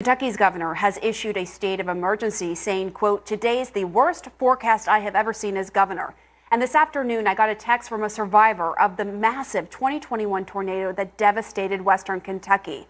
Kentucky's governor has issued a state of emergency saying, quote, "Today's the worst forecast I have ever seen as governor." And this afternoon, I got a text from a survivor of the massive 2021 tornado that devastated western Kentucky.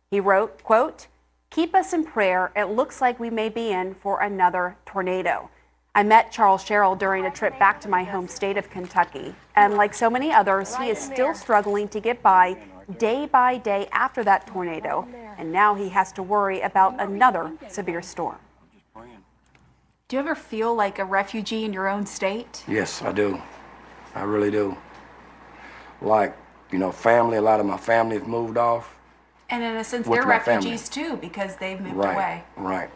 He wrote, quote, "Keep us in prayer. It looks like we may be in for another tornado." I met Charles Sherrill during a trip back to my home state of Kentucky. And like so many others, he is still struggling to get by day after that tornado. And now he has to worry about another severe storm. Do you ever feel like a refugee in your own state? Yes, I do. I really do. Like, family, a lot of my family have moved off. And in a sense, they're refugees too because they've moved away. Right.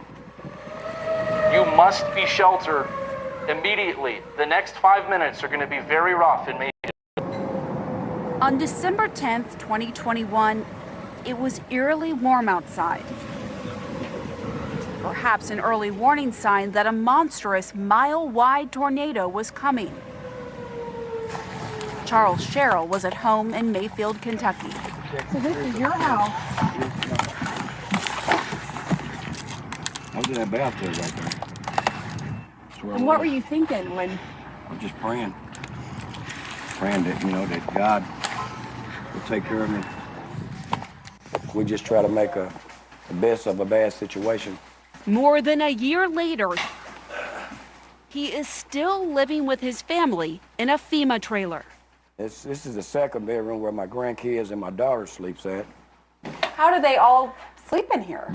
You must be sheltered immediately. The next 5 minutes are going to be very rough in May. On December 10th, 2021, it was eerily warm outside. Perhaps an early warning sign that a monstrous mile-wide tornado was coming. Charles Sherrill was at home in Mayfield, Kentucky. So this is your house. I was in that bathtub right there. And what were you thinking when? I was just praying that, that God would take care of me. We just try to make the best of a bad situation. More than a year later, he is still living with his family in a FEMA trailer. This is the second bedroom where my grandkids and my daughter sleeps at. How do they all sleep in here?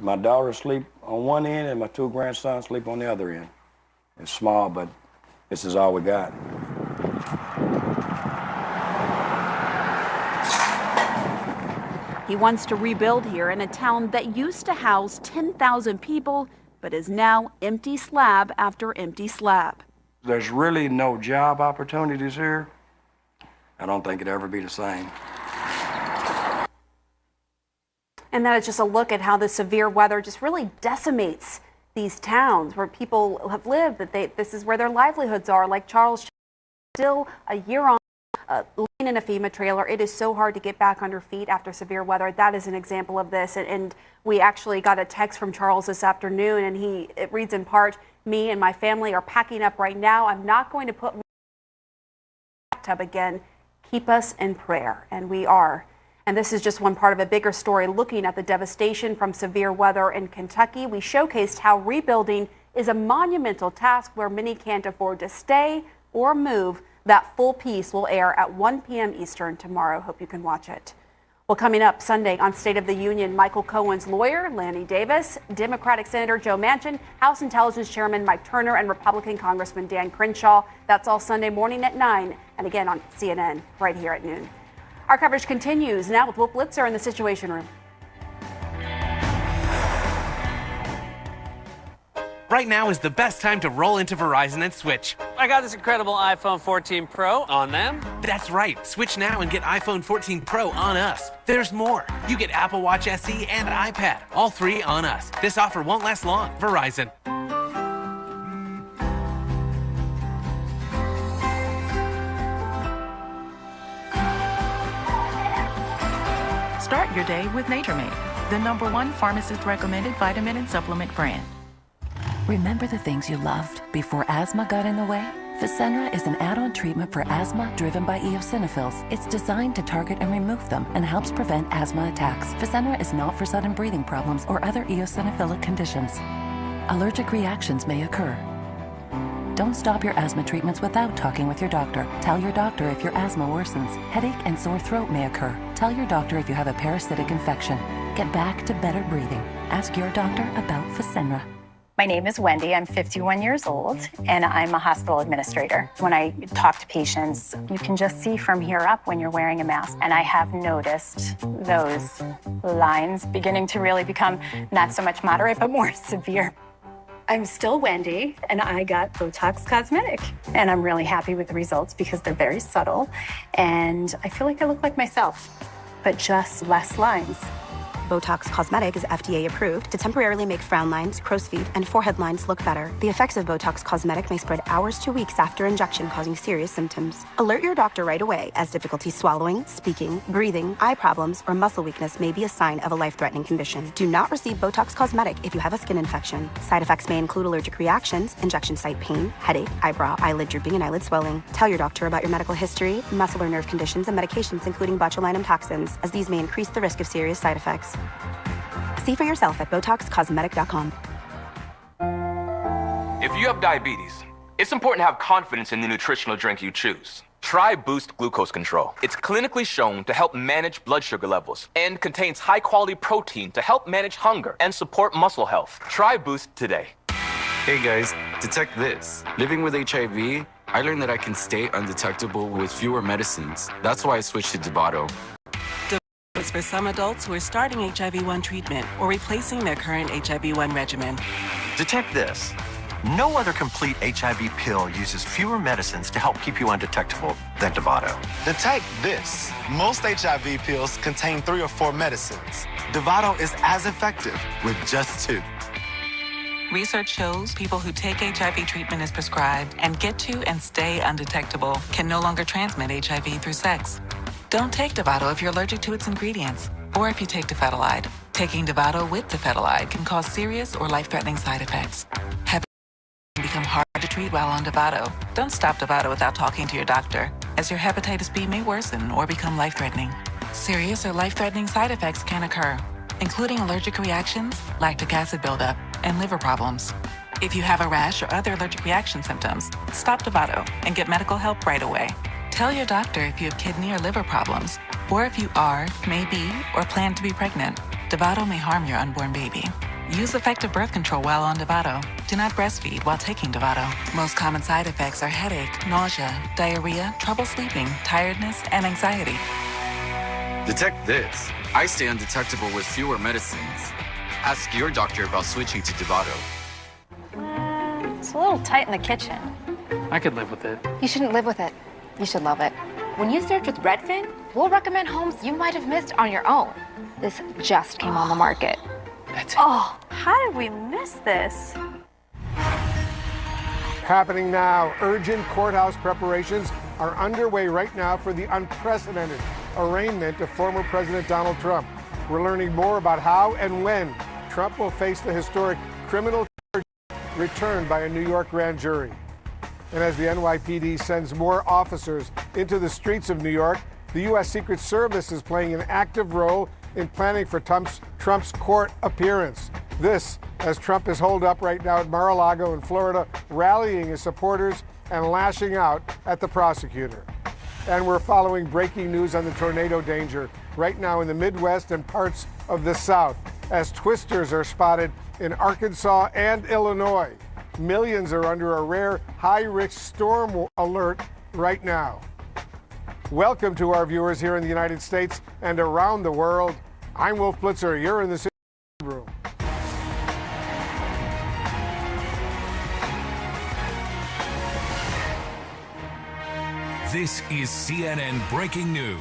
My daughter sleep on one end and my two grandsons sleep on the other end. It's small, but this is all we got. He wants to rebuild here in a town that used to house 10,000 people, but is now empty slab after empty slab. There's really no job opportunities here. I don't think it'll ever be the same. And that is just a look at how the severe weather just really decimates these towns where people have lived, that this is where their livelihoods are. Like Charles, still a year on, living in a FEMA trailer. It is so hard to get back on your feet after severe weather. That is an example of this. And we actually got a text from Charles this afternoon, and it reads in part, "Me and my family are packing up right now. I'm not going to put my bathtub again. Keep us in prayer." And we are. And this is just one part of a bigger story looking at the devastation from severe weather in Kentucky. We showcased how rebuilding is a monumental task where many can't afford to stay or move. That full piece will air at 1 p.m. Eastern tomorrow. Hope you can watch it. Well, coming up Sunday on State of the Union, Michael Cohen's lawyer, Lanny Davis, Democratic Senator Joe Manchin, House Intelligence Chairman Mike Turner, and Republican Congressman Dan Crenshaw. That's all Sunday morning at 9 and again on CNN right here at noon. Our coverage continues now with Will Blitzer in the Situation Room. Right now is the best time to roll into Verizon and switch. I got this incredible iPhone 14 Pro on them. That's right. Switch now and get iPhone 14 Pro on us. There's more. You get Apple Watch SE and iPad, all three on us. This offer won't last long. Verizon. Start your day with Nature Made, the #1 pharmacist-recommended vitamin and supplement brand. Remember the things you loved before asthma got in the way? Fasenra is an add-on treatment for asthma driven by eosinophils. It's designed to target and remove them and helps prevent asthma attacks. Fasenra is not for sudden breathing problems or other eosinophilic conditions. Allergic reactions may occur. Don't stop your asthma treatments without talking with your doctor. Tell your doctor if your asthma worsens. Headache and sore throat may occur. Tell your doctor if you have a parasitic infection. Get back to better breathing. Ask your doctor about Fasenra. My name is Wendy. I'm 51 years old, and I'm a hospital administrator. When I talk to patients, you can just see from here up when you're wearing a mask. And I have noticed those lines beginning to really become not so much moderate, but more severe. I'm still Wendy, and I got Botox Cosmetic. And I'm really happy with the results because they're very subtle. And I feel like I look like myself, but just less lines. Botox Cosmetic is FDA approved to temporarily make frown lines, crow's feet, and forehead lines look better. The effects of Botox Cosmetic may spread hours to weeks after injection, causing serious symptoms. Alert your doctor right away, as difficulty swallowing, speaking, breathing, eye problems, or muscle weakness may be a sign of a life-threatening condition. Do not receive Botox Cosmetic if you have a skin infection. Side effects may include allergic reactions, injection site pain, headache, eyebrow, eyelid drooping, and eyelid swelling. Tell your doctor about your medical history, muscle or nerve conditions, and medications including botulinum toxins, as these may increase the risk of serious side effects. See for yourself at BotoxCosmetic.com. If you have diabetes, it's important to have confidence in the nutritional drink you choose. Try Boost Glucose Control. It's clinically shown to help manage blood sugar levels and contains high-quality protein to help manage hunger and support muscle health. Try Boost today. Hey guys, detect this. Living with HIV, I learned that I can stay undetectable with fewer medicines. That's why I switched to Dovato. It's for some adults who are starting HIV-1 treatment or replacing their current HIV-1 regimen. Detect this. No other complete HIV pill uses fewer medicines to help keep you undetectable than Dovato. Detect this. Most HIV pills contain 3 or 4 medicines. Dovato is as effective with just 2. Research shows people who take HIV treatment as prescribed and get to and stay undetectable can no longer transmit HIV through sex. Don't take Dovato if you're allergic to its ingredients or if you take dofetilide. Taking Dovato with dofetilide can cause serious or life-threatening side effects. Hepatitis can become hard to treat while on Dovato. Don't stop Dovato without talking to your doctor, as your hepatitis B may worsen or become life-threatening. Serious or life-threatening side effects can occur, including allergic reactions, lactic acid buildup, and liver problems. If you have a rash or other allergic reaction symptoms, stop Dovato and get medical help right away. Tell your doctor if you have kidney or liver problems, or if you are, may be, or plan to be pregnant. Dovato may harm your unborn baby. Use effective birth control while on Dovato. Do not breastfeed while taking Dovato. Most common side effects are headache, nausea, diarrhea, trouble sleeping, tiredness, and anxiety. Detect this. I stay undetectable with fewer medicines. Ask your doctor about switching to Dovato. It's a little tight in the kitchen. I could live with it. You shouldn't live with it. You should love it. When you search with Redfin, we'll recommend homes you might have missed on your own. This just came on the market. Oh, how did we miss this? Happening now, urgent courthouse preparations are underway right now for the unprecedented arraignment of former President Donald Trump. We're learning more about how and when Trump will face the historic criminal charge returned by a New York grand jury. And as the NYPD sends more officers into the streets of New York, the U.S. Secret Service is playing an active role in planning for Trump's court appearance. This, as Trump is holed up right now at Mar-a-Lago in Florida, rallying his supporters and lashing out at the prosecutor. And we're following breaking news on the tornado danger right now in the Midwest and parts of the South, as twisters are spotted in Arkansas and Illinois. Millions are under a rare high-risk storm alert right now. Welcome to our viewers here in the United States and around the world. I'm Wolf Blitzer. You're in the room. This is CNN Breaking News.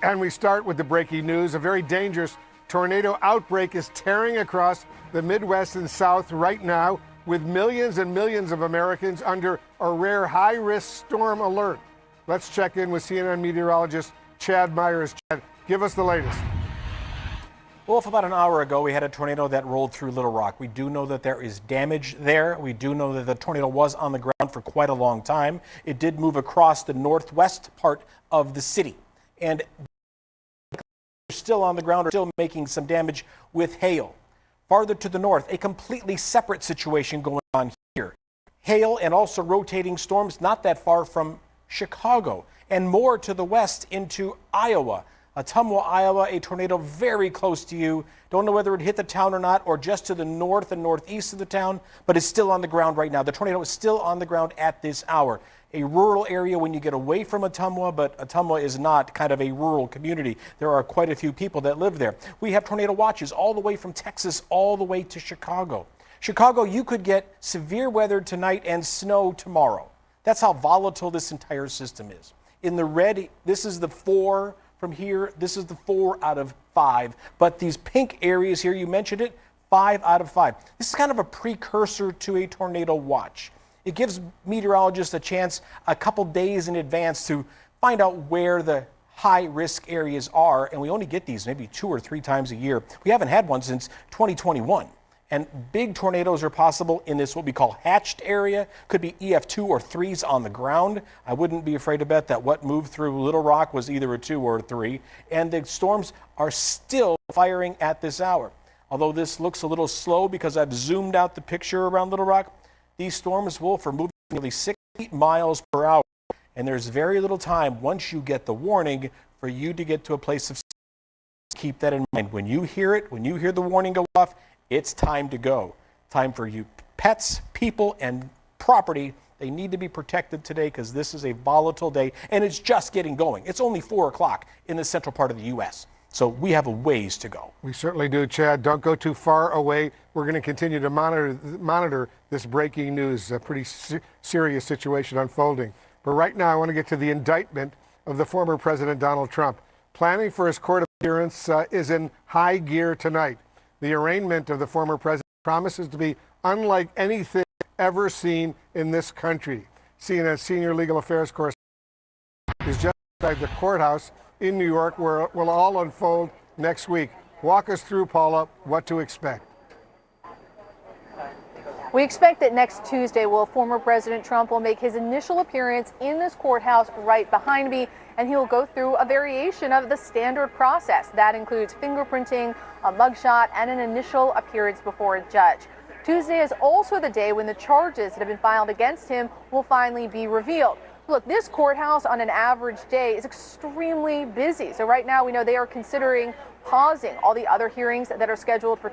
And we start with the breaking news. A very dangerous tornado outbreak is tearing across the Midwest and South right now, with millions and millions of Americans under a rare high-risk storm alert. Let's check in with CNN meteorologist Chad Myers. Chad, give us the latest. Wolf, about an hour ago, we had a tornado that rolled through Little Rock. We do know that there is damage there. We do know that the tornado was on the ground for quite a long time. It did move across the northwest part of the city. And still on the ground, are still making some damage with hail. Farther to the north, a completely separate situation going on here. Hail and also rotating storms not that far from Chicago, and more to the west into Iowa. Ottumwa, Iowa, a tornado very close to you. Don't know whether it hit the town or not, or just to the north and northeast of the town, but it's still on the ground right now. The tornado is still on the ground at this hour. A rural area when you get away from Ottumwa, but Ottumwa is not kind of a rural community. There are quite a few people that live there. We have tornado watches all the way from Texas all the way to Chicago. Chicago, you could get severe weather tonight and snow tomorrow. That's how volatile this entire system is. In the red, this is the 4 from here. This is the 4 out of 5. But these pink areas here, you mentioned it, 5 out of 5. This is kind of a precursor to a tornado watch. It gives meteorologists a chance a couple days in advance to find out where the high-risk areas are, and we only get these maybe 2 or 3 times a year. We haven't had one since 2021. And big tornadoes are possible in this what we call hatched area. Could be EF2 or 3s on the ground. I wouldn't be afraid to bet that what moved through Little Rock was either a 2 or a 3. And the storms are still firing at this hour. Although this looks a little slow because I've zoomed out the picture around Little Rock, these storms will for moving nearly 60 miles per hour. And there's very little time once you get the warning for you to get to a place of safety. Keep that in mind. When you hear it, when you hear the warning go off, it's time to go. Time for you pets, people, and property. They need to be protected today because this is a volatile day, and it's just getting going. It's only 4 o'clock in the central part of the U.S., so we have a ways to go. We certainly do, Chad. Don't go too far away. We're going to continue to monitor this breaking news, a pretty serious situation unfolding. But right now, I want to get to the indictment of the former President Donald Trump. Planning for his court appearance is in high gear tonight. The arraignment of the former president promises to be unlike anything ever seen in this country. CNN's senior legal affairs correspondent is just outside the courthouse in New York, where it will all unfold next week. Walk us through, Paula, what to expect. We expect that next Tuesday, former President Trump will make his initial appearance in this courthouse right behind me, and he will go through a variation of the standard process. That includes fingerprinting, a mugshot, and an initial appearance before a judge. Tuesday is also the day when the charges that have been filed against him will finally be revealed. Look, this courthouse on an average day is extremely busy. So right now we know they are considering pausing all the other hearings that are scheduled for